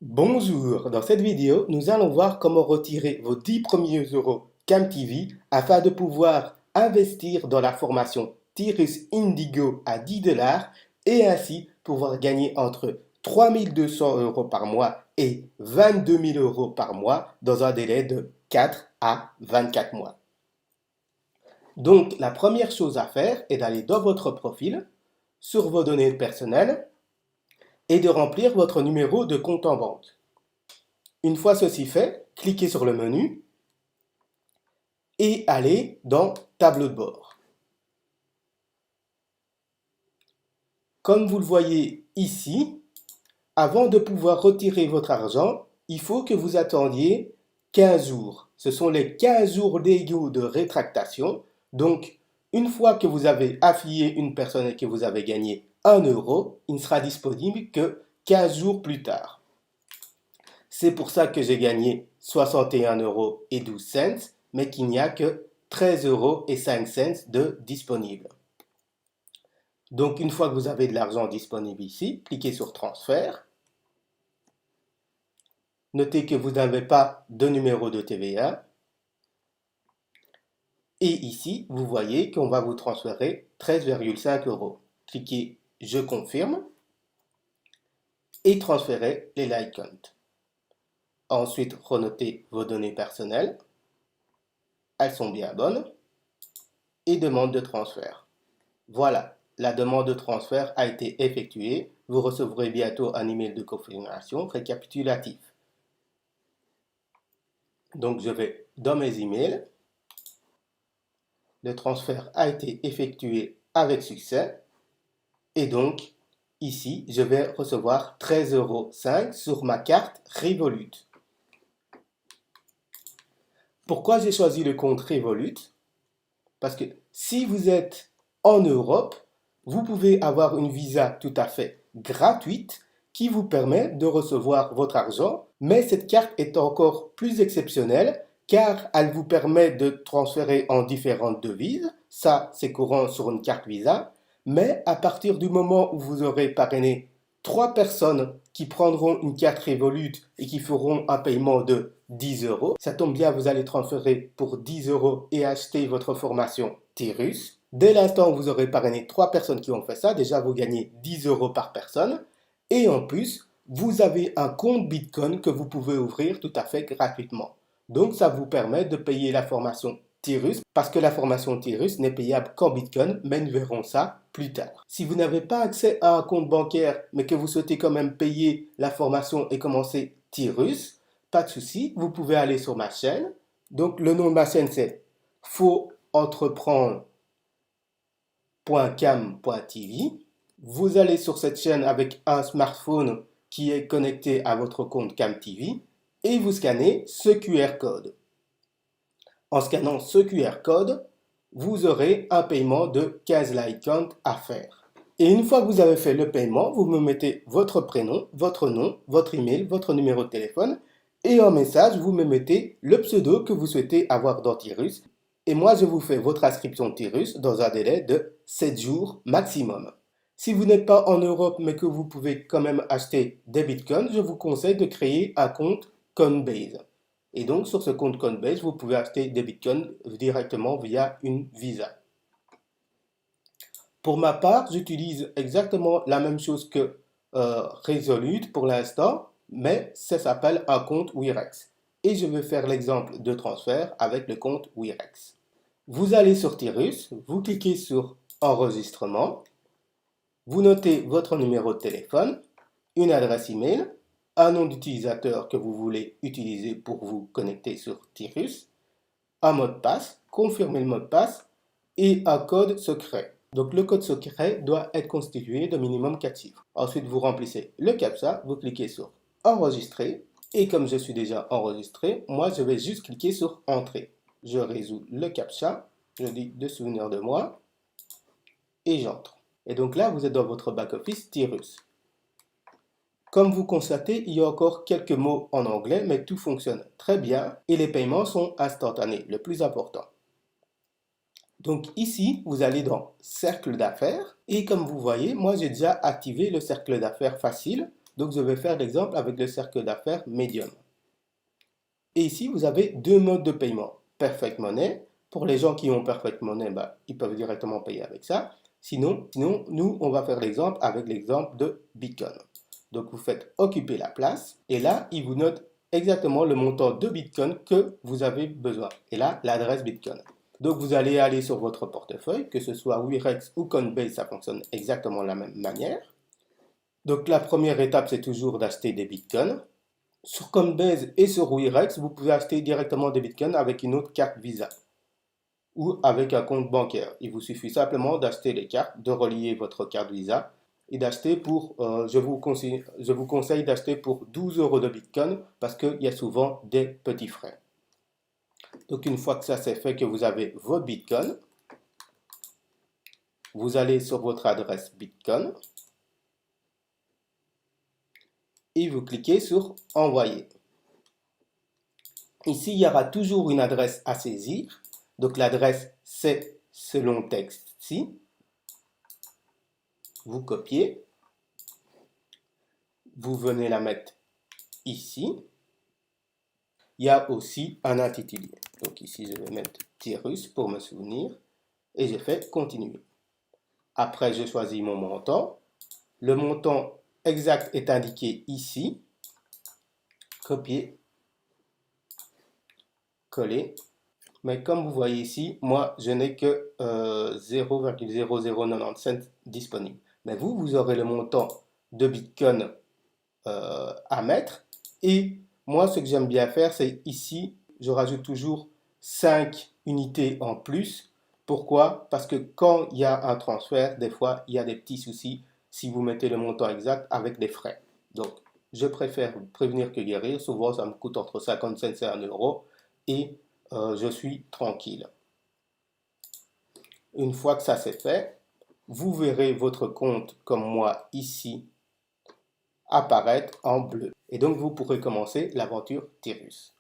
Bonjour, dans cette vidéo, nous allons voir comment retirer vos 10 premiers euros CamTV afin de pouvoir investir dans la formation Tirus Indigo à 10 dollars et ainsi pouvoir gagner entre 3 200 euros par mois et 22 000 euros par mois dans un délai de 4 à 24 mois. Donc, la première chose à faire est d'aller dans votre profil, sur vos données personnelles et de remplir votre numéro de compte en banque. Une fois ceci fait, cliquez sur le menu et allez dans Tableau de bord. Comme vous le voyez ici, avant de pouvoir retirer votre argent, il faut que vous attendiez 15 jours. Ce sont les 15 jours légaux de rétractation. Donc, une fois que vous avez affilié une personne et que vous avez gagné 1 euro, il ne sera disponible que 15 jours plus tard. C'est pour ça que j'ai gagné 61,12 euros, mais qu'il n'y a que 13,05 euros de disponible. Donc, une fois que vous avez de l'argent disponible ici, cliquez sur Transfert. Notez que vous n'avez pas de numéro de TVA. Et ici, vous voyez qu'on va vous transférer 13,5 euros. Cliquez Je confirme et transférez les like count. Ensuite, renotez vos données personnelles. Elles sont bien bonnes. Et demande de transfert. Voilà, la demande de transfert a été effectuée. Vous recevrez bientôt un email de confirmation récapitulatif. Donc, je vais dans mes emails. Le transfert a été effectué avec succès. Et donc, ici, je vais recevoir 13,05 euros sur ma carte Revolut. Pourquoi j'ai choisi le compte Revolut? Parce que si vous êtes en Europe, vous pouvez avoir une visa tout à fait gratuite qui vous permet de recevoir votre argent, mais cette carte est encore plus exceptionnelle car elle vous permet de transférer en différentes devises. Ça, c'est courant sur une carte Visa. Mais à partir du moment où vous aurez parrainé 3 personnes qui prendront une carte Revolut et qui feront un paiement de 10 euros, ça tombe bien, vous allez transférer pour 10 euros et acheter votre formation Tirus. Dès l'instant où vous aurez parrainé 3 personnes qui ont fait ça, déjà vous gagnez 10 euros par personne. Et en plus, vous avez un compte Bitcoin que vous pouvez ouvrir tout à fait gratuitement. Donc ça vous permet de payer la formation Tirus parce que la formation Tirus n'est payable qu'en Bitcoin, mais nous verrons ça plus tard. Si vous n'avez pas accès à un compte bancaire, mais que vous souhaitez quand même payer la formation et commencer Tirus, pas de souci, vous pouvez aller sur ma chaîne. Donc le nom de ma chaîne c'est fautentreprendre.cam.tv. Vous allez sur cette chaîne avec un smartphone qui est connecté à votre compte CamTV et vous scannez ce QR code. En scannant ce QR code, vous aurez un paiement de 15 like count à faire. Et une fois que vous avez fait le paiement, vous me mettez votre prénom, votre nom, votre email, votre numéro de téléphone et en message, vous me mettez le pseudo que vous souhaitez avoir dans Tirus. Et moi, je vous fais votre inscription Tirus dans un délai de 7 jours maximum. Si vous n'êtes pas en Europe mais que vous pouvez quand même acheter des bitcoins, je vous conseille de créer un compte Coinbase. Et donc, sur ce compte Coinbase, vous pouvez acheter des bitcoins directement via une Visa. Pour ma part, j'utilise exactement la même chose que Revolut pour l'instant, mais ça s'appelle un compte Wirex. Et je vais faire l'exemple de transfert avec le compte Wirex. Vous allez sur Tirus, vous cliquez sur Enregistrement, vous notez votre numéro de téléphone, une adresse email, un nom d'utilisateur que vous voulez utiliser pour vous connecter sur Tirus, un mot de passe, confirmez le mot de passe et un code secret. Donc le code secret doit être constitué de minimum 4 chiffres. Ensuite, vous remplissez le CAPTCHA, vous cliquez sur Enregistrer et comme je suis déjà enregistré, moi je vais juste cliquer sur Entrée. Je résous le CAPTCHA, je dis de souvenir de moi et j'entre. Et donc là, vous êtes dans votre back-office Tirus. Comme vous constatez, il y a encore quelques mots en anglais, mais tout fonctionne très bien et les paiements sont instantanés, le plus important. Donc ici, vous allez dans Cercle d'affaires et comme vous voyez, moi j'ai déjà activé le cercle d'affaires facile. Donc je vais faire l'exemple avec le cercle d'affaires Medium. Et ici, vous avez deux modes de paiement. Perfect Money. Pour les gens qui ont Perfect Money, ils peuvent directement payer avec ça. Sinon, nous, on va faire l'exemple avec l'exemple de Bitcoin. Donc, vous faites occuper la place. Et là, il vous note exactement le montant de Bitcoin que vous avez besoin. Et là, l'adresse Bitcoin. Donc, vous allez aller sur votre portefeuille, que ce soit Wirex ou Coinbase, ça fonctionne exactement de la même manière. Donc, la première étape, c'est toujours d'acheter des Bitcoins. Sur Coinbase et sur Wirex, vous pouvez acheter directement des bitcoins avec une autre carte Visa ou avec un compte bancaire. Il vous suffit simplement d'acheter les cartes, de relier votre carte Visa et d'acheter pour, je vous conseille d'acheter pour 12 euros de bitcoin parce qu'il y a souvent des petits frais. Donc une fois que ça c'est fait, que vous avez vos bitcoins, vous allez sur votre adresse bitcoin et vous cliquez sur envoyer. Ici, il y aura toujours une adresse à saisir. Donc l'adresse, c'est ce long texte-ci. Vous copiez. Vous venez la mettre ici. Il y a aussi un intitulé. Donc ici, je vais mettre Tyrus pour me souvenir. Et je fais continuer. Après, je choisis mon montant. Le montant exact est indiqué ici. Copier. Coller. Mais comme vous voyez ici, moi, je n'ai que 0,0097 disponible. Mais vous aurez le montant de Bitcoin à mettre. Et moi, ce que j'aime bien faire, c'est ici, je rajoute toujours 5 unités en plus. Pourquoi? Parce que quand il y a un transfert, des fois, il y a des petits soucis si vous mettez le montant exact avec des frais. Donc, je préfère prévenir que guérir. Souvent, ça me coûte entre 50 cents et 1 euro. Et je suis tranquille. Une fois que ça c'est fait, vous verrez votre compte comme moi ici apparaître en bleu. Et donc vous pourrez commencer l'aventure Tyrus.